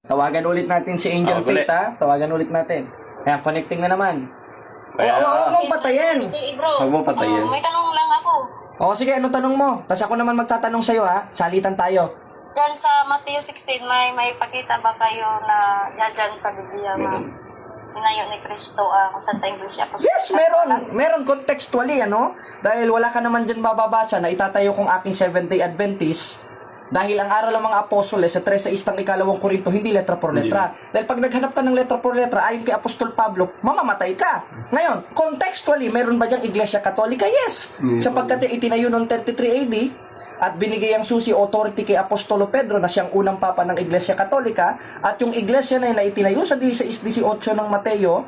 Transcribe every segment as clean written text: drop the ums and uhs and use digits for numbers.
Tawagan ulit natin si Angel Ulit. Faith, ha? Tawagan ulit natin. Ayan, connecting na naman. Kaya, Huwag mong patayin. Hindi, bro. Huwag mo patayin. May tanong lang ako. O, sige, ano tanong mo? Tapos ako naman magtatanong sa'yo, ha? Salitan tayo. Diyan sa Mateo 16, may pakita ba kayo na dyan sa Biblia na hinayo ni Kristo ang Santa Iglesia Apostolica? Yes, meron. Meron contextually, ano? Dahil wala ka naman dyan bababasa na itatayo kong aking Seventh-day Adventist. Dahil ang aral ng mga apostoles sa 3 sa istang ikalawang Korinto, hindi letra por letra. Dahil pag naghanap ka ng letra por letra, ayon kay Apostol Pablo, mamamatay ka. Ngayon, contextually, meron ba diyang Iglesia Katolika? Yes. Sapagkat itinayo noong 33 AD, at binigay ang susi authority kay Apostolo Pedro na siyang unang papa ng Iglesia Katolika, at yung iglesia na yun na itinayo sa 16-18 ng Mateo,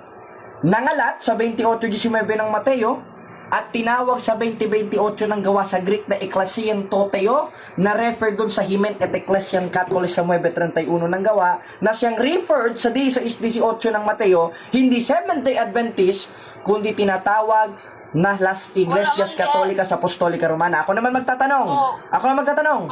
nangalat sa 28-19 ng Mateo, at tinawag sa 20-28 ng gawa sa Greek na Ecclesian Toteo, na refer dun sa Hymen et Ecclesian Catholis sa 9:31 ng gawa, na siyang referred sa 16-18 ng Mateo, hindi Seventh-day Adventist, kundi tinatawag na Las Iglesias Católicas Apostolica Romana. Ako naman magtatanong. Ako naman magtatanong.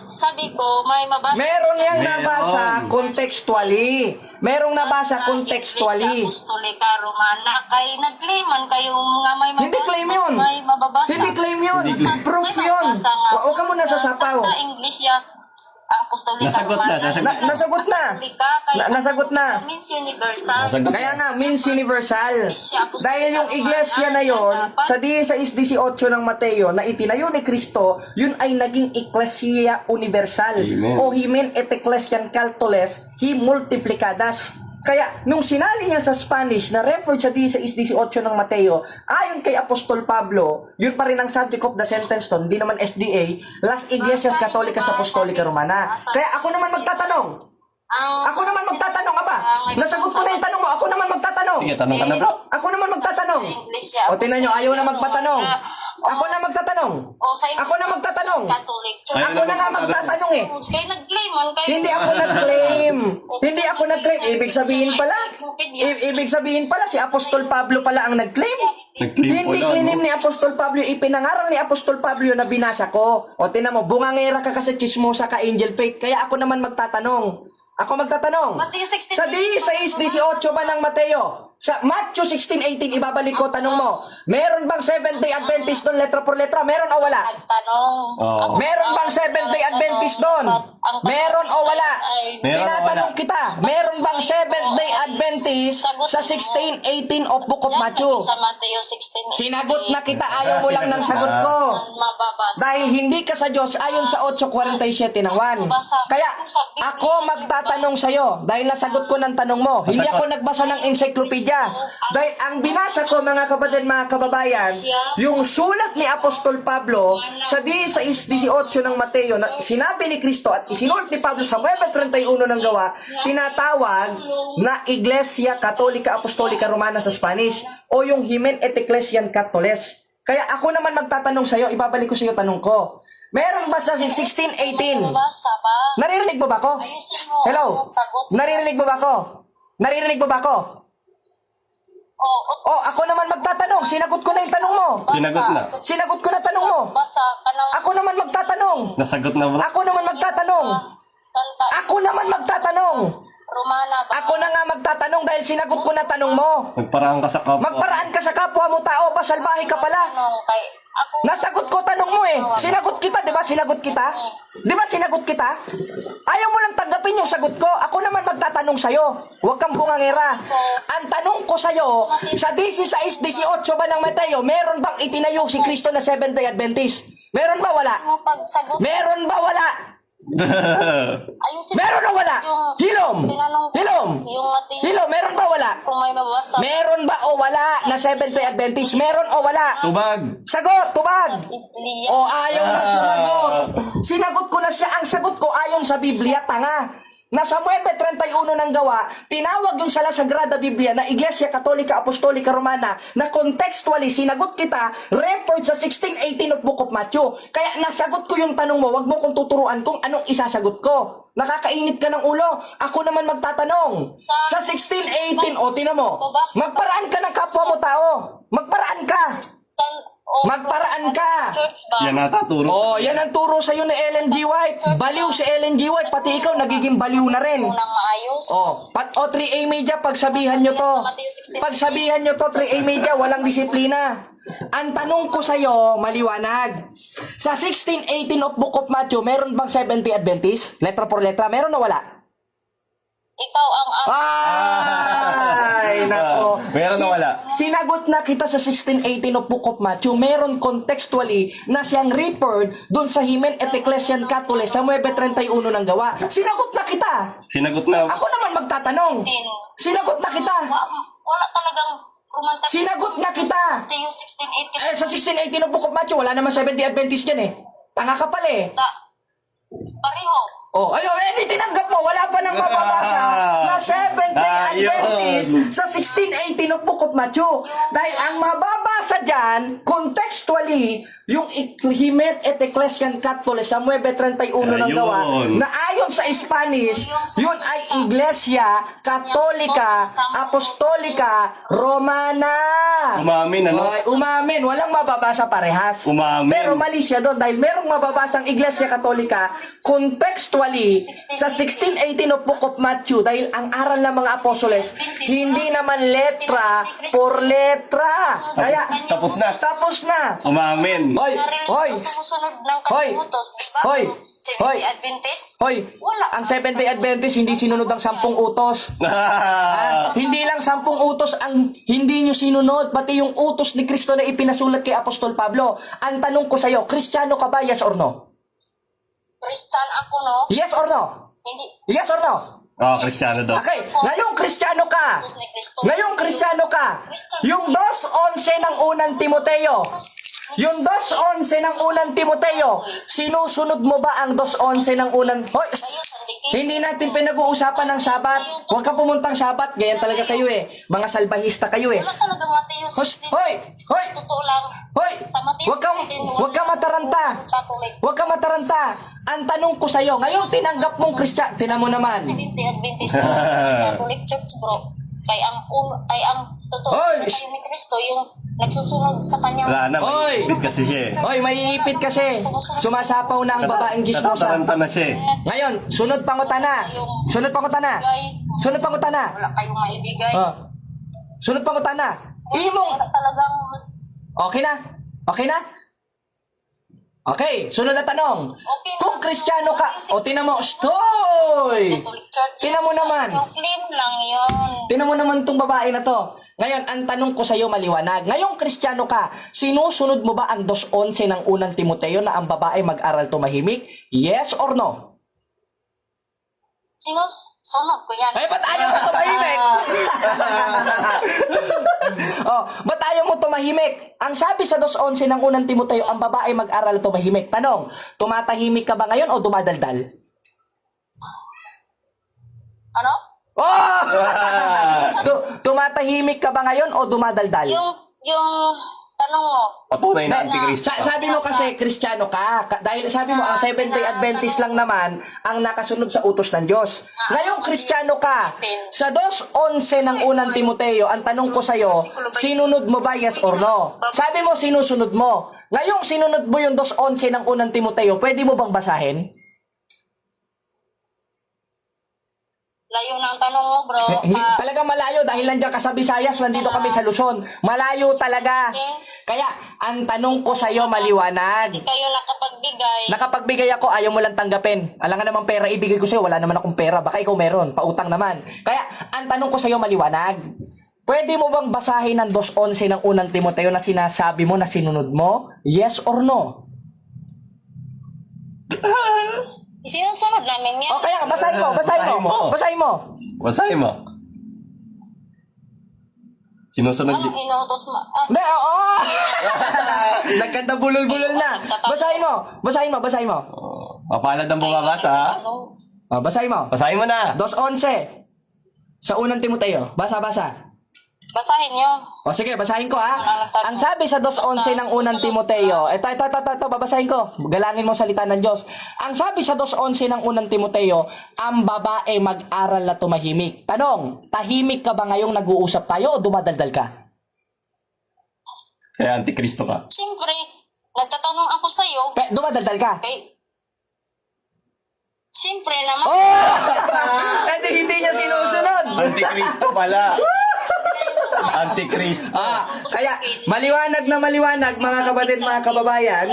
Sabi ko, may mabasa. Meron yang Meron. nabasa contextually. Merong nabasa contextually. Iglesia Apostolica Romana. Kay nag-claiman kayong mga may mabasa. Hindi claim yun. May mababasa. Hindi claim yun. Proof May yun. mababasa nga. Huwag ka muna sasapaw. Sa Iglesia Apostolica Nasagot na, Romana. nasagot. Nasagot na. Nasagot na. Means universal. Nasagot. Kaya nga, means universal. Dahil yung iglesia na yon sa 16-18 ng Mateo na itinayo ni Kristo, yun ay naging Ecclesia Universal. Amen. O Hymen et Ecclesian Catholes, hi multiplicadas. Kaya, nung sinali niya sa Spanish na referred sa 16-18 ng Mateo, ayon kay Apostol Pablo, yun pa rin ang subject of the sentence doon, hindi naman SDA, Las Iglesias Católicas Apostolica Romana. Kaya ako naman magtatanong. Ako naman magtatanong, aba. Nasagot ko na yung tanong mo. Ako naman magtatanong. Sige, tanong ka na, bro. Ako naman magtatanong. Iglesia O, tingnan nyo, ayaw na Apostolica magpatanong. Romana. Ako na magtatanong. Ako na magtatanong. Catholic Church. Ako na nga magtatanong eh. Kaya nag-claim man kayo. Hindi ako nag-claim. Hindi ako nag-claim. Ibig sabihin pala, ibig sabihin pala, si Apostol Pablo pala ang nag-claim. Nag-claim Hindi pala, claim no? ni Apostol Pablo, ipinangaral ni Apostol Pablo na binasa ko. O tinan mo, bungangera ka kasi chismosa ka, Angel Faith. Kaya ako naman magtatanong. Ako magtatanong. Mateo 16, Sa 16-18 ba ng Mateo? Sa Matthew 16-18, ibabalik ko, tanong mo, meron bang Seventh-day Adventist doon letra por letra? Meron o wala? nagtanong. Oo. Meron bang Seventh-day Adventist doon? Meron o wala? Meron o Tinatanong wala? kita, meron bang Seventh-day Adventist sa 16-18 of Book of Matthew? Sa Mateo 16. Sinagot na kita, ayaw mo lang ng sagot ko. Mababasa. Dahil hindi ka sa Diyos ayon sa 8:47 ng 1. Kaya ako magtatanong sa'yo dahil nasagot ko ng tanong mo. Hindi ako nagbasa ng encyclopedia. Dahil ang binasa ko mga kapatid, mga kababayan, yung sulat ni Apostol Pablo sa 16-18 ng Mateo na sinabi ni Kristo at isinulat ni Pablo sa 9:31 ng gawa, tinatawag na Iglesia Católica Apostolica Romana sa Spanish o yung Hymen et Ecclesian Catholes. Kaya ako naman magtatanong sa'yo, ibabalik ko sa'yo tanong ko. Meron ba sa 16-18? Mababasa ba? Naririnig mo ba ako? Ayusin mo. Hello? Ang sagot. Naririnig mo ba ako? Naririnig mo ba ako? Oh, ako naman magtatanong. Sinagot ko na yung tanong mo. Sinagot na. Sinagot ko na tanong mo. Basa ka ng Ako naman magtatanong. Nasagot na, bro. Ako naman magtatanong. Santa Ako naman magtatanong. Romana ba? Ako na nga magtatanong dahil sinagot ko na tanong mo. Nagparaan ka sa kapwa. Magparaan ka sa kapwa mo tao. Ba, salbahe ka pala. Tanong kay ako. Nasagot ko tanong mo eh. Sinagot kita, di ba? Sinagot kita? Di ba sinagot kita? Ayaw mo lang tanggapin yung sagot ko. Ako naman magtatanong sa'yo. Huwag kang bungangera. Ang tanong ko sa'yo, sa 16-18 ba ng Mateo, meron bang itinayong si Kristo na Seventh-day Adventist? Meron ba wala? Mo pagsagot. Meron ba wala? Ayusin mo. Meron o wala? Yung Hilom! tinanong ko. Hilom! Yung Mateo. Hilom, meron ba wala? Kung may mababasa. Meron ba o wala na Seventh-day Adventist? Meron o wala? Tubag. Sagot! Tubag! Biblia. O ayaw na sumagot. Sinagot ko na siya. Ang sagot ko ayon sa Biblia, tanga. Nasa 9:31 ng gawa, tinawag yung sa La Sagrada Biblia na Iglesia Católica Apostolica Romana na contextually sinagot kita, referred sa 16-18 of Book of Matthew. Kaya nasagot ko yung tanong mo, wag mo kong tuturuan kung anong isasagot ko. Nakakainit ka ng ulo. Ako naman magtatanong. Sa 16-18, o tinan mo, magparaan ka ng kapwa mo tao. Magparaan ka. Magparaan ka. Church ba? Yan ata turo. Oh, yan ang turo sa'yo ni Ellen G. White. Baliw si Ellen G. White, pati ikaw nagiging baliw na rin. Unang maayos. Oh, 3A Media, pagsabihan nyo to. Pagsabihan nyo to, 3A Media, walang disiplina. Ang tanong ko sa'yo, maliwanag. Sa 1618 of Book of Matthew, meron bang 70 Adventist? Letra por letra, meron o wala? Ikaw ang Ay, nako. Meron o wala? Sinagot na kita sa 1618 of Book of Matthew, meron contextually na siyang referred doon sa Hymen et Ecclesiam Catholic sa 9:31 ng gawa. Sinagot na kita. Sinagot na. Ako naman magtatanong. Sinagot na kita. Wala talagang romantic. Sinagot na kita. Matthew 16:18. Sa 1618 of Book of Matthew, wala naman 70 Adventist yan eh. Tanga ka pala eh. Pareho. Oh, ayun, di tinanggap mo. Wala pa nang mababasa na 7th day Adventist sa 1618 of Book of Matthew. Dahil ang mababasa dyan, contextually, yung Hymen et Ecclesiam Catholic sa 9:31 ng gawa, Ayun. na ayon sa Spanish, yun ay Iglesia Católica Apostolica Romana. Umamin, ano? Ay, umamin. Walang mababasa parehas. Umamin. Pero mali siya doon dahil merong mababasang Iglesia Katolika contextually sa 1618 of Book of Matthew dahil ang aral ng mga apostoles hindi naman letra por letra. Kaya Tapos na. tapos na. Umamin. Hoy, hoy, Sumusunod ng hoy, kalimutos. Diba? hoy, hoy. 70 Adventist. hoy. Wala. Ang 7th-day Adventist hindi sinunod ang 10 utos. Hindi lang 10 utos ang hindi nyo sinunod, pati yung utos ni Kristo na ipinasulat kay Apostol Pablo. Ang tanong ko sa'yo, Kristiyano ka ba, yes or no? Christian ako, no? Yes or no? Hindi. Yes or no? Oh, Kristiyano daw. Okay, ngayong Kristiyano ka. Utos ni Kristo. Ngayong Kristiyano ka. Yung 2:11 ng unang Timoteo. Yung 2:11 ng unang Timoteo. Sinusunod mo ba ang 2:11 ng unang... Hoy, Kayo, sandikin. hindi natin pinag-uusapan ng Sabat. Huwag ka pumuntang Sabat. Ganyan talaga kayo eh. Mga salbahista kayo eh. Wala talaga Matthew Hus, 16. hoy! Hoy! Totoo lang. Hoy! Sa Matthew Huwag kang mataranta. Catholic. Huwag ka mataranta. Ang tanong ko sa'yo, ngayon tinanggap mong Kristyan. Tinan mo naman. 70 Adventist bro. Catholic Church bro. Kaya ang totoo Hoy! na kayo ni Kristo yung nagsusunod sa kanyang Wala na. Oy! May kasi siya eh. Hoy, maiipit kasi. Sumasapaw na ang babaeng gismosa. Natataranta na siya eh. Ngayon, sunod pangutana. Sunod pangutana. bigay. Sunod pangutana. Wala kayong maibigay. Oh. Sunod pangutana. Imong Wala talagang okay na? Okay na? Okay, sunod na tanong. Okay na. Kung Kristiyano ka, o tinan mo, stoy! Catholic Church. Tingnan mo naman. Yung claim lang yun. Tinan mo naman tong babae na to. Ngayon, ang tanong ko sa'yo maliwanag. Ngayong Kristiyano ka, sinusunod mo ba ang 2:11 ng unang Timoteo na ang babae mag-aral tumahimik? Yes or no? Sunod ko yan. Ay, ba't ayaw mo tumahimik? Oh, ba't ayaw mo tumahimik? Ang sabi sa 2:11 ng unang Timoteo, ang babae mag-aral tumahimik. Tanong, tumatahimik ka ba ngayon o dumadaldal? Ano? Oh! Tumatahimik ka ba ngayon o dumadaldal? Yung tanong mo. Patunay na antikristo. Sabi mo kasi Kristiyano ka. Dahil sabi mo, ang 7th-day Adventist lang naman ang nakasunod sa utos ng Diyos. Ngayong Kristiyano ka, sa 2:11 ng unang Timoteo, ang tanong ko sa'yo, sinunod mo ba yes or no? Sabi mo, sinusunod mo. Ngayong sinunod mo yung 2:11 ng unang Timoteo, pwede mo bang basahin? Layo na ang tanong mo, bro. Hindi, talaga malayo dahil nandiyan ka sa Visayas, nandito kami sa Luzon. Malayo talaga. Kaya, ang tanong ko sa'yo maliwanag. Hindi kayo nakapagbigay. Nakapagbigay ako, ayaw mo lang tanggapin. Alam nga naman pera ibigay ko sa'yo, wala naman akong pera. Baka ikaw meron, pautang naman. Kaya, ang tanong ko sa'yo maliwanag. Pwede mo bang basahin ang 2:11 ng unang Timoteo na sinasabi mo na sinunod mo? Yes or no? Sinusunod namin yan. O kaya, basahin mo, basahin mo, basahin mo. Basahin mo. Sinusunod Anong inuutos mo? Hindi, oo! Nagkanta bulol-bulol na. Basahin mo, basahin mo, basahin mo. Oh, mapalad ang bumabasa ha. Ano? O, basahin mo. Basahin mo na. 2:11 sa unang Timoteo. Basa. Basahin nyo. O sige, basahin ko ha. Ang sabi sa 2:11 ng unang Timoteo, ito, babasahin ko. Galangin mo salita ng Diyos. Ang sabi sa 2:11 ng unang Timoteo, ang babae mag-aral na tumahimik. Tanong, tahimik ka ba ngayong nag-uusap tayo o dumadaldal ka? Kaya antikristo ka. Siyempre, nagtatanong ako sa'yo, Dumadaldal ka? siyempre naman, Oh! Hindi niya sinusunod. Antikristo pala. Antikristo. Kaya maliwanag na maliwanag mga kapatid, mga kababayan,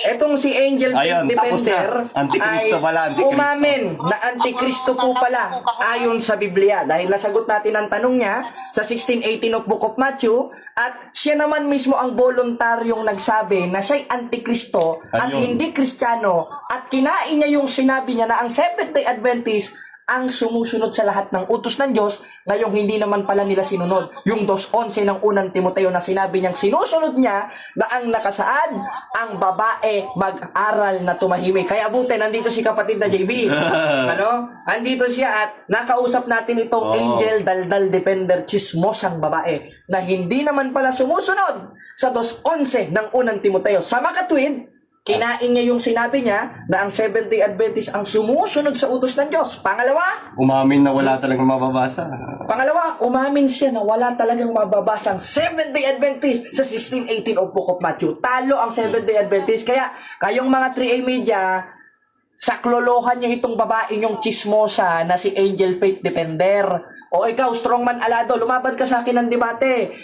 etong si Angel Ayun, tapos Defender na. Antikristo pala, antikristo. umamin na antikristo po pala ayon sa Biblia dahil nasagot natin ang tanong niya sa 16:18 of Book of Matthew at siya naman mismo ang voluntaryong nagsabi na siya'y antikristo at Ayun. hindi Kristiyano at kinain niya yung sinabi niya na ang Seventh-day Adventist ang sumusunod sa lahat ng utos ng Diyos, ngayong hindi naman pala nila sinunod. Yung 2:11 ng unang Timoteo na sinabi niyang sinusunod niya na ang nakasaad, ang babae mag-aral na tumahimik. Kaya buti, nandito si kapatid na JB. Andito siya at nakausap natin itong Angel Daldal Defender, chismosang babae, na hindi naman pala sumusunod sa 2:11 ng unang Timoteo. Sa makatwid, kinain niya yung sinabi niya na ang Seventh-day Adventist ang sumusunod sa utos ng Diyos. Pangalawa, Umamin na wala talagang mababasa. umamin siya na wala talagang mababasang Seventh-day Adventist sa 16:18 of Book of Matthew. Talo ang Seventh-day Adventist. Kaya kayong mga 3A Media, saklolohan niyo itong babae yung chismosa na si Angel Faith Defender. O ikaw, strongman alado, lumaban ka sa akin ng debate.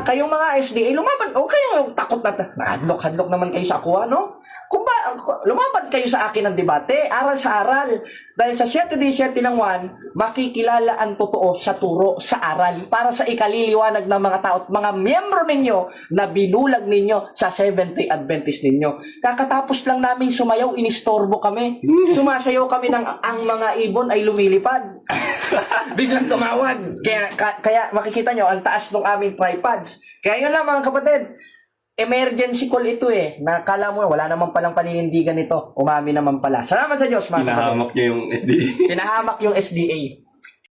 Kayong mga SDA, lumaban. O kayo, takot na, hadlok-hadlok naman kayo sa kuha, no? Kung ba, lumaban kayo sa akin ng debate, aral sa aral. Dahil sa 7:7 ng 1, makikilala ang totoo sa turo, sa aral, para sa ikaliliwanag ng mga tao at mga miyembro ninyo na binulag ninyo sa Seventh-day Adventist ninyo. Kakatapos lang namin sumayaw, inistorbo kami. Sumasayaw kami ng ang mga ibon ay lumilipad. Biglang tumawag. Kaya makikita nyo, ang taas ng aming tripods. Kaya yun lang mga kapatid, emergency call ito Nakala mo, wala naman palang paninindigan ito. Umami naman pala. Salamat sa Diyos mga kapatid. Pinahamak niya yung SD. Pinahamak yung SDA.